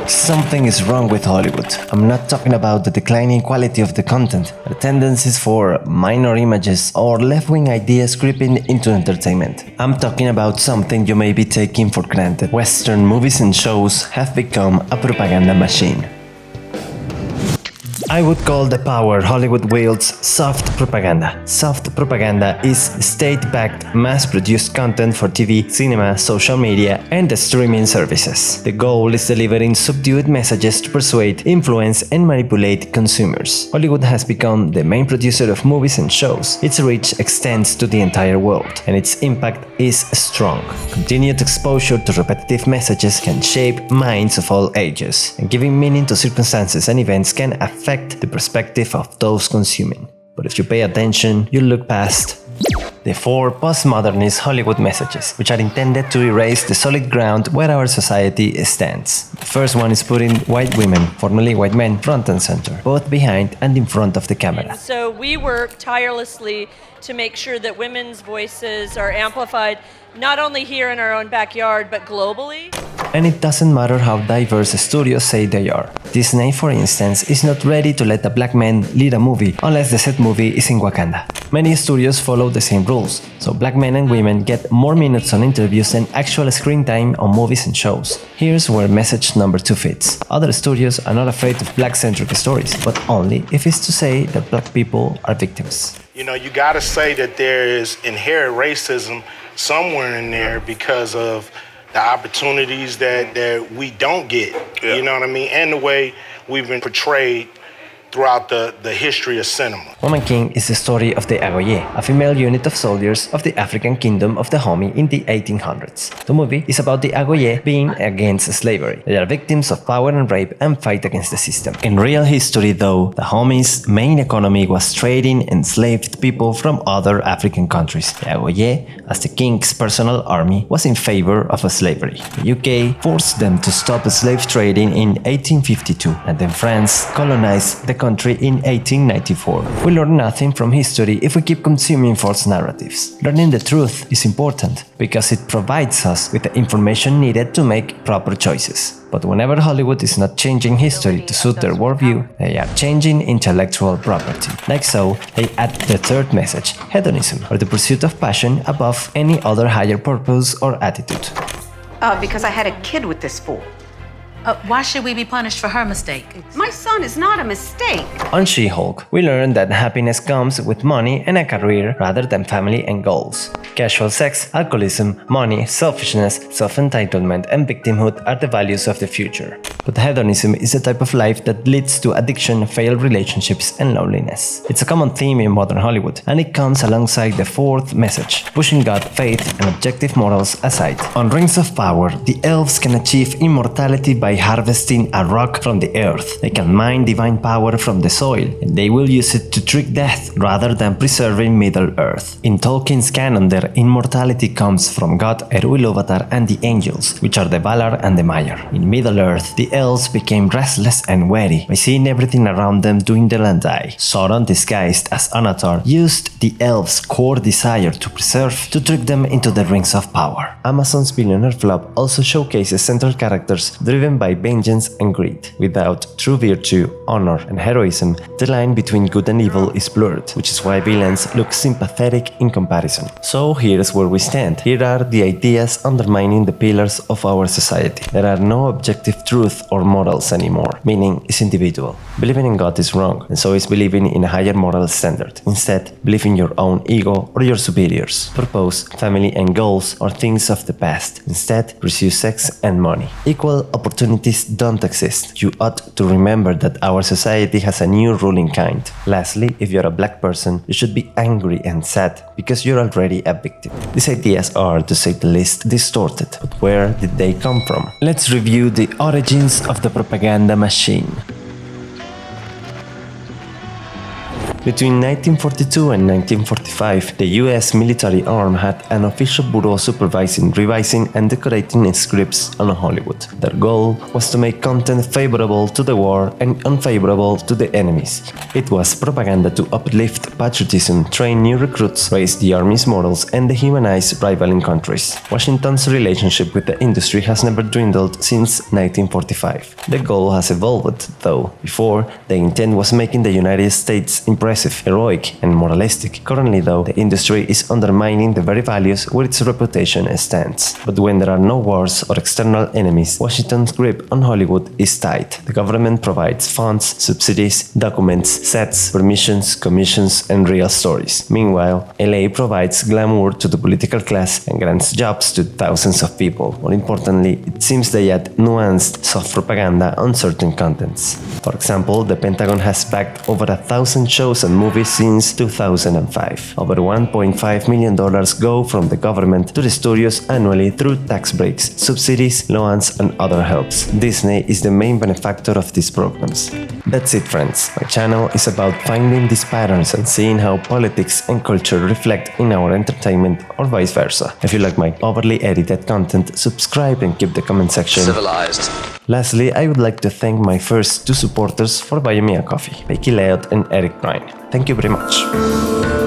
Something is wrong with Hollywood. I'm not talking about the declining quality of the content, the tendencies for minor images or left-wing ideas creeping into entertainment. I'm talking about something you may be taking for granted. Western movies and shows have become a propaganda machine. I would call the power Hollywood wields soft propaganda. Soft propaganda is state-backed, mass-produced content for TV, cinema, social media, and the streaming services. The goal is delivering subdued messages to persuade, influence, and manipulate consumers. Hollywood has become the main producer of movies and shows. Its reach extends to the entire world, and its impact is strong. Continued exposure to repetitive messages can shape minds of all ages, and giving meaning to circumstances and events can affect the perspective of those consuming. But if you pay attention, you look past the 4 postmodernist Hollywood messages, which are intended to erase the solid ground where our society stands. The first one is putting white women, formerly white men, front and center, both behind and in front of the camera. So we work tirelessly to make sure that women's voices are amplified not only here in our own backyard, but globally. And it doesn't matter how diverse studios say they are. Disney, for instance, is not ready to let a black man lead a movie unless the said movie is in Wakanda. Many studios follow the same rules, so black men and women get more minutes on interviews than actual screen time on movies and shows. Here's where message number 2 fits. Other studios are not afraid of black-centric stories, but only if it's to say that black people are victims. You know, you gotta say that there is inherent racism somewhere in there because of the opportunities that we don't get, you know what I mean? And the way we've been portrayed throughout the history of cinema. Woman King is the story of the Agoye, a female unit of soldiers of the African kingdom of the Dahomey in the 1800s. The movie is about the Agoye being against slavery. They are victims of power and rape and fight against the system. In real history, though, the Dahomey's main economy was trading enslaved people from other African countries. The Agoye, as the king's personal army, was in favor of slavery. The UK forced them to stop slave trading in 1852, and then France colonized the country in 1894. We learn nothing from history if we keep consuming false narratives. Learning the truth is important because it provides us with the information needed to make proper choices. But whenever Hollywood is not changing history to suit their worldview, they are changing intellectual property. Like so, they add the third message, hedonism, or the pursuit of passion above any other higher purpose or attitude. Because I had a kid with this fool. Why should we be punished for her mistake? My son is not a mistake. On She-Hulk, we learn that happiness comes with money and a career rather than family and goals. Casual sex, alcoholism, money, selfishness, self-entitlement, and victimhood are the values of the future. But hedonism is a type of life that leads to addiction, failed relationships, and loneliness. It's a common theme in modern Hollywood, and it comes alongside the fourth message, pushing God, faith, and objective morals aside. On Rings of Power, the elves can achieve immortality by harvesting a rock from the earth. They can mine divine power from the soil, and they will use it to trick death rather than preserving Middle-earth. In Tolkien's canon, their immortality comes from God, Eru Ilúvatar, and the angels, which are the Valar and the Maiar. In Middle-earth, the elves became restless and wary by seeing everything around them dwindle and die. Sauron, disguised as Anatar, used the elves' core desire to preserve to trick them into the Rings of Power. Amazon's billionaire flop also showcases central characters driven by vengeance and greed. Without true virtue, honor, and heroism, the line between good and evil is blurred, which is why villains look sympathetic in comparison. So here's where we stand. Here are the ideas undermining the pillars of our society. There are no objective truth or morals anymore. Meaning is individual. Believing in God is wrong, and so is believing in a higher moral standard. Instead, believe in your own ego or your superiors. Purpose, family, and goals are things of the past. Instead, pursue sex and money. Equal opportunities don't exist. You ought to remember that our society has a new ruling kind. Lastly, if you're a black person, you should be angry and sad because you're already a victim. These ideas are, to say the least, distorted. But where did they come from? Let's review the origins of the propaganda machine. Between 1942 and 1945, the US military arm had an official bureau supervising, revising, and decorating scripts on Hollywood. Their goal was to make content favorable to the war and unfavorable to the enemies. It was propaganda to uplift patriotism, train new recruits, raise the army's morals, and dehumanize rivaling countries. Washington's relationship with the industry has never dwindled since 1945. The goal has evolved, though. Before, the intent was making the United States impressive, heroic, and moralistic. Currently, though, the industry is undermining the very values where its reputation stands. But when there are no wars or external enemies, Washington's grip on Hollywood is tight. The government provides funds, subsidies, documents, sets, permissions, commissions, and real stories. Meanwhile, LA provides glamour to the political class and grants jobs to thousands of people. More importantly, it seems they add nuanced, soft propaganda on certain contents. For example, the Pentagon has backed over 1,000 shows and movies since 2005. Over $1.5 million go from the government to the studios annually through tax breaks, subsidies, loans, and other helps. Disney is the main benefactor of these programs. That's it, friends. My channel is about finding these patterns and seeing how politics and culture reflect in our entertainment or vice versa. If you like my overly edited content, subscribe and keep the comment section civilized. Lastly, I would like to thank my first two supporters for buying me a coffee, Becky Leot and Eric Bryan. Thank you very much.